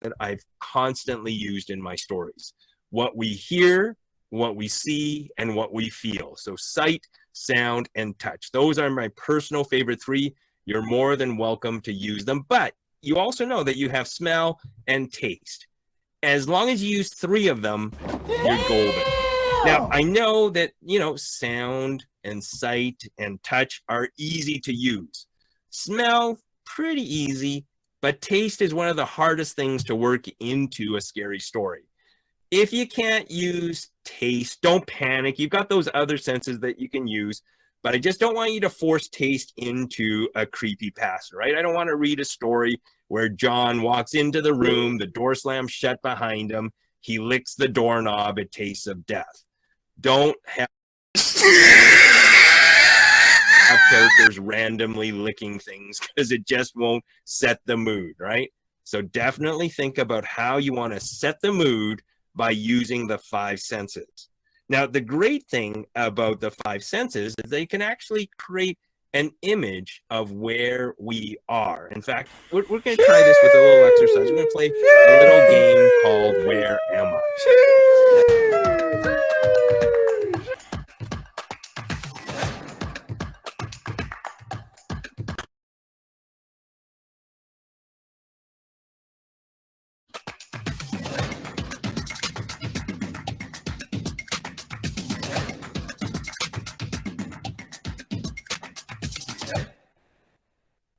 that I've constantly used in my stories. What we hear, what we see, and what we feel. So sight, sound, and touch. Those are my personal favorite three. You're more than welcome to use them, but you also know that you have smell and taste. As long as you use three of them, you're golden. Now, I know that, sound and sight and touch are easy to use. Smell, pretty easy, but taste is one of the hardest things to work into a scary story. If you can't use taste, don't panic. You've got those other senses that you can use, but I just don't want you to force taste into a creepypasta, right? I don't want to read a story where John walks into the room, the door slams shut behind him, he licks the doorknob, it tastes of death. Don't have characters randomly licking things because it just won't set the mood, right? So definitely think about how you want to set the mood by using the five senses. Now, the great thing about the five senses is they can actually create an image of where we are. In fact, we're going to try this with a little exercise. We're going to play a little game called Where Am I?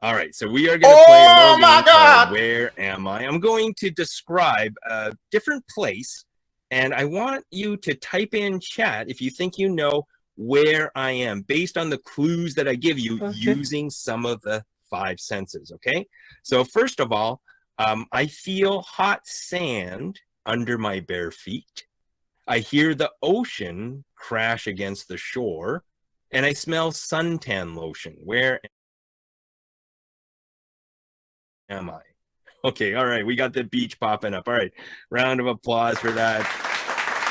All right, so we are going to play a little game called Where Am I? I'm going to describe a different place, and I want you to type in chat if you think you know where I am, based on the clues that I give you using some of the five senses, okay? So first of all, I feel hot sand under my bare feet. I hear the ocean crash against the shore, and I smell suntan lotion. Where am I? Okay, all right, we got the beach popping up. All right, round of applause for that.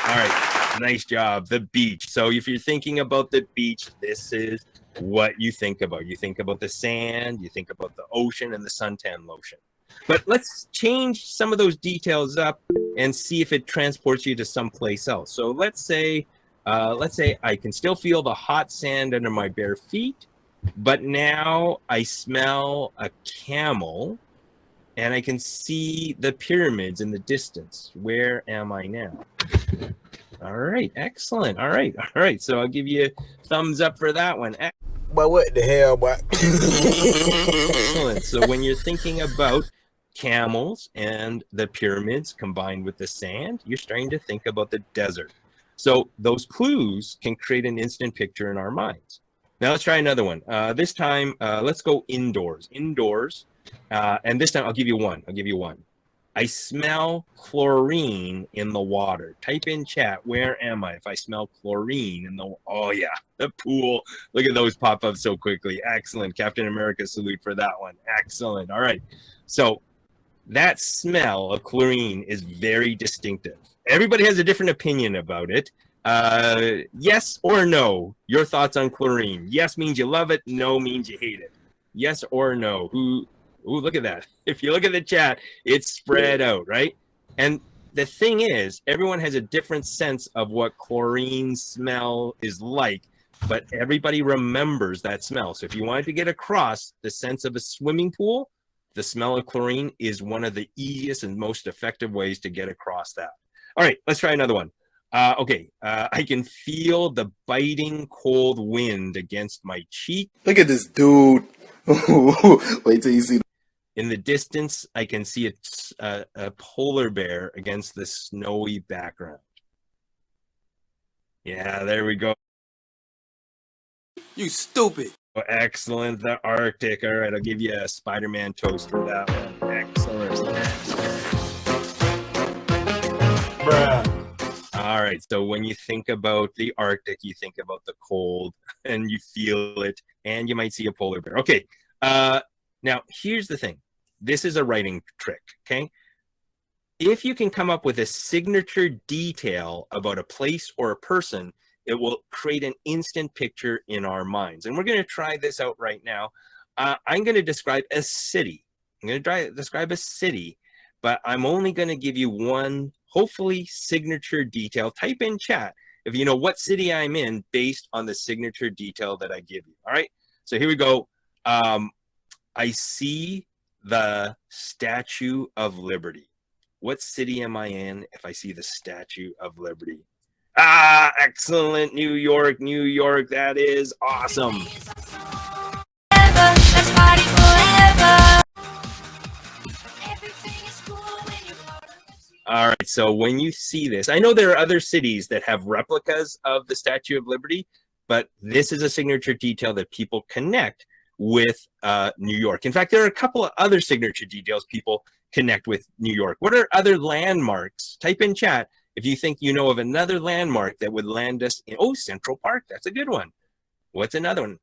All right, nice job, the beach. So if you're thinking about the beach, this is what you think about. You think about the sand, you think about the ocean and the suntan lotion. But let's change some of those details up and see if it transports you to someplace else. So let's say I can still feel the hot sand under my bare feet, but now I smell a camel and I can see the pyramids in the distance. Where am I now? All right, excellent. All right. So I'll give you a thumbs up for that one. But what the hell, boy? Excellent. So when you're thinking about camels and the pyramids combined with the sand, you're starting to think about the desert. So those clues can create an instant picture in our minds. Now let's try another one. This time, let's go indoors. And this time I'll give you one. I smell chlorine in the water. Type in chat, where am I if I smell chlorine in the, oh yeah, the pool. Look at those pop up so quickly. Excellent. Captain America salute for that one. Excellent. All right. So that smell of chlorine is very distinctive. Everybody has a different opinion about it. Yes or no? Your thoughts on chlorine. Yes means you love it. No means you hate it. Yes or no? Ooh, look at that. If you look at the chat, it's spread out, right? And the thing is, everyone has a different sense of what chlorine smell is like, but everybody remembers that smell. So if you wanted to get across the sense of a swimming pool, the smell of chlorine is one of the easiest and most effective ways to get across that. All right, let's try another one. I can feel the biting cold wind against my cheek. Look at this dude. Wait till you see. In the distance, I can see a polar bear against the snowy background. Yeah, there we go. You stupid. Oh, excellent, the Arctic. All right, I'll give you a Spider-Man toast for that one. Excellent. Bruh. All right, so when you think about the Arctic, you think about the cold, and you feel it, and you might see a polar bear. Okay, now here's the thing. This is a writing trick, okay? If you can come up with a signature detail about a place or a person, it will create an instant picture in our minds. And we're going to try this out right now. I'm going to describe a city. I'm going to describe a city. but I'm only going to give you one, hopefully, signature detail. Type in chat if you know what city I'm in based on the signature detail that I give you. All right, so here we go. I see the Statue of Liberty. What city am I in if I see the Statue of Liberty? Ah, excellent. New York, New York. That is awesome. All right, so when you see this, I know there are other cities that have replicas of the Statue of Liberty, but this is a signature detail that people connect with New York. In fact, there are a couple of other signature details people connect with New York. What are other landmarks? Type in chat if you think you know of another landmark that would land us in, oh, Central Park, that's a good one. What's another one?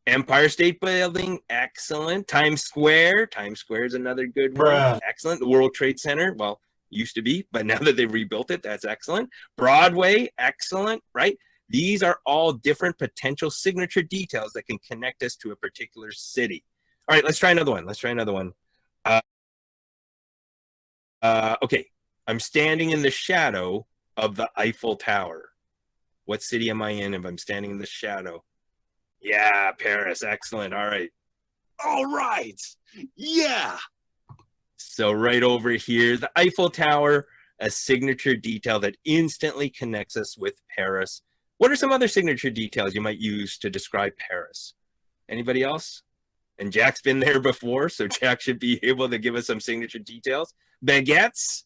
Empire State Building, excellent. Times Square is another good one. Excellent. The World Trade Center, well, used to be, but now that they've rebuilt it, that's excellent. Broadway, excellent, right? These are all different potential signature details that can connect us to a particular city. All right, let's try another one. Okay, I'm standing in the shadow of the Eiffel Tower. What city am I in if I'm standing in the shadow? Yeah, Paris. Excellent. All right. Yeah. So right over here, the Eiffel Tower, a signature detail that instantly connects us with Paris. What are some other signature details you might use to describe Paris? Anybody else? And Jack's been there before, so Jack should be able to give us some signature details. Baguettes.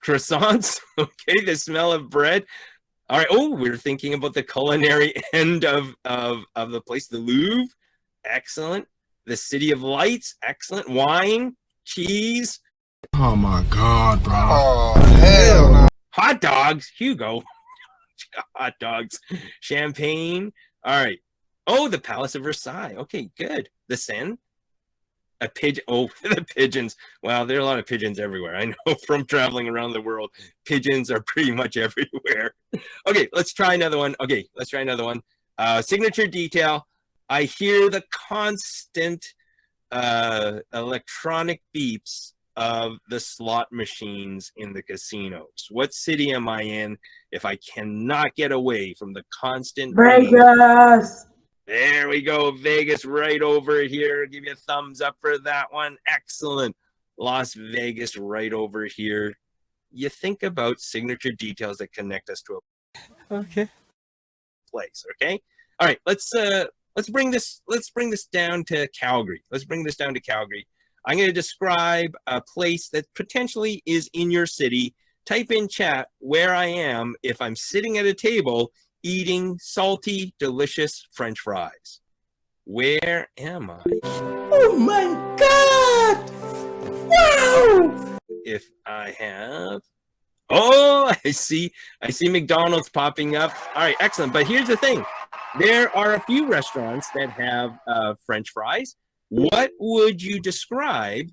Croissants. Okay, the smell of bread. All right. Oh, we're thinking about the culinary end of the place, the Louvre. Excellent. The City of Lights. Excellent. Wine, cheese. Oh my God, bro. Oh, hell no. Hot dogs. Hugo. Hot dogs. Champagne. All right. Oh, the Palace of Versailles. Okay, good. The Seine. A pigeon. Oh, the pigeons. Wow, there are a lot of pigeons everywhere. I know from traveling around the world, pigeons are pretty much everywhere. Okay, let's try another one. Signature detail. I hear the constant electronic beeps of the slot machines in the casinos. What city am I in if I cannot get away from the constant Vegas? There we go, Vegas right over here. Give you a thumbs up for that one. Excellent. Las Vegas right over here. You think about signature details that connect us to a place, okay? All right, let's bring this down to Calgary. I'm going to describe a place that potentially is in your city. Type in chat where I am if I'm sitting at a table eating salty, delicious French fries. Where am I? Oh my God! Wow! If I have, oh, I see McDonald's popping up. All right, excellent. But here's the thing. There are a few restaurants that have French fries. What would you describe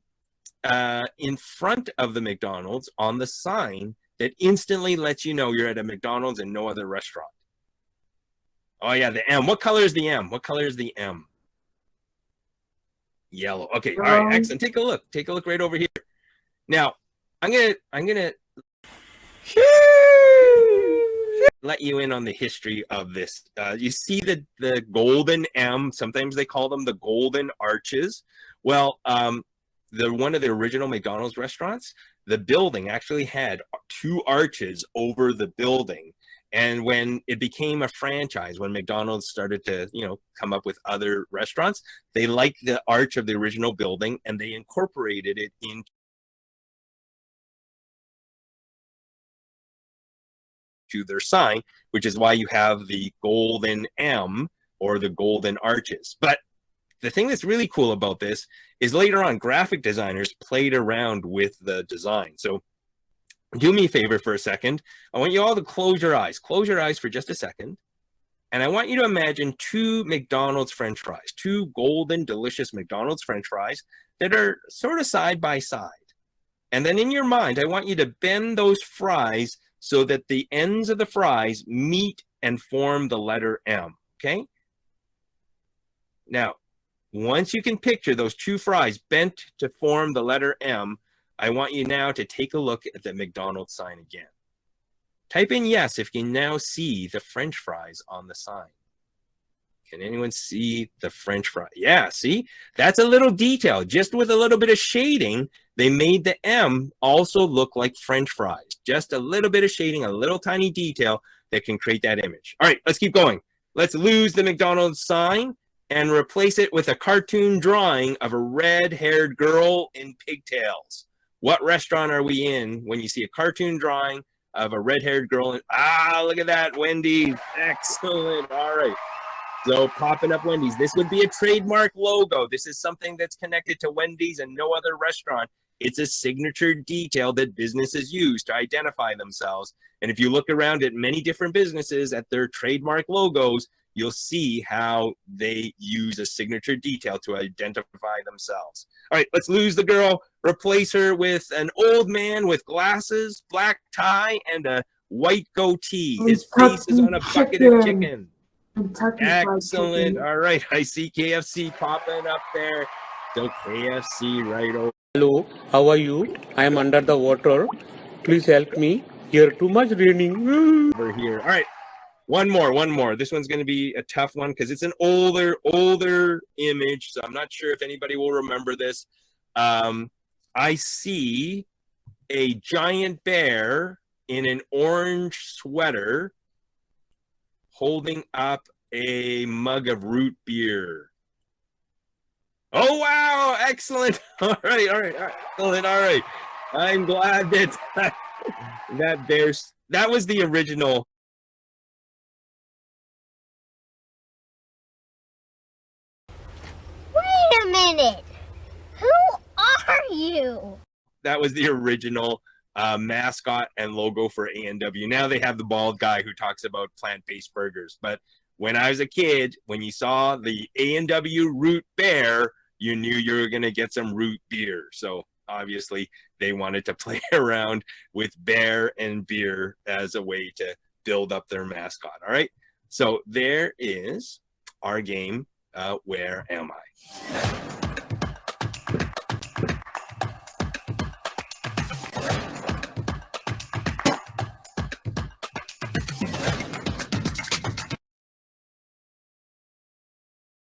in front of the McDonald's on the sign that instantly lets you know you're at a McDonald's and no other restaurant? Oh yeah, the M. What color is the M? Yellow. Okay, all right, excellent. Take a look right over here. Now, I'm gonna let you in on the history of this. You see the golden M. Sometimes they call them the golden arches. Well, one of the original McDonald's restaurants, the building actually had two arches over the building. And when it became a franchise, when McDonald's started to, come up with other restaurants, they liked the arch of the original building and they incorporated it into their sign, which is why you have the golden M or the golden arches. But the thing that's really cool about this is later on, graphic designers played around with the design. So do me a favor for a second. I want you all to close your eyes. Close your eyes for just a second. And I want you to imagine two McDonald's French fries, two golden, delicious McDonald's French fries that are sort of side by side. And then in your mind, I want you to bend those fries so that the ends of the fries meet and form the letter M, okay? Now, once you can picture those two fries bent to form the letter M, I want you now to take a look at the McDonald's sign again. Type in yes if you can now see the French fries on the sign. Can anyone see the French fry? Yeah, see? That's a little detail. Just with a little bit of shading, they made the M also look like French fries. Just a little bit of shading, a little tiny detail that can create that image. All right, let's keep going. Let's lose the McDonald's sign and replace it with a cartoon drawing of a red-haired girl in pigtails. What restaurant are we in when you see a cartoon drawing of a red-haired girl? Look at that, Wendy's. Excellent. All right. So popping up Wendy's. This would be a trademark logo. This is something that's connected to Wendy's and no other restaurant. It's a signature detail that businesses use to identify themselves. And if you look around at many different businesses at their trademark logos, you'll see how they use a signature detail to identify themselves. All right, let's lose the girl, replace her with an old man with glasses, black tie, and a white goatee. His face is on a bucket of chicken. Excellent. All right, I see KFC popping up there. So KFC right over. Hello, how are you? I am under the water. Please help me. Here too much raining. Over here. All right. One more. This one's going to be a tough one because it's an older image. So I'm not sure if anybody will remember this. I see a giant bear in an orange sweater holding up a mug of root beer. Oh, wow. Excellent. All right. Excellent. All right. I'm glad that that was the original. Wait a minute. Who are you? That was the original mascot and logo for A&W. Now they have the bald guy who talks about plant-based burgers. But when I was a kid, when you saw the A&W root bear, you knew you were going to get some root beer. So obviously they wanted to play around with bear and beer as a way to build up their mascot. All right. So there is our game. Where am I?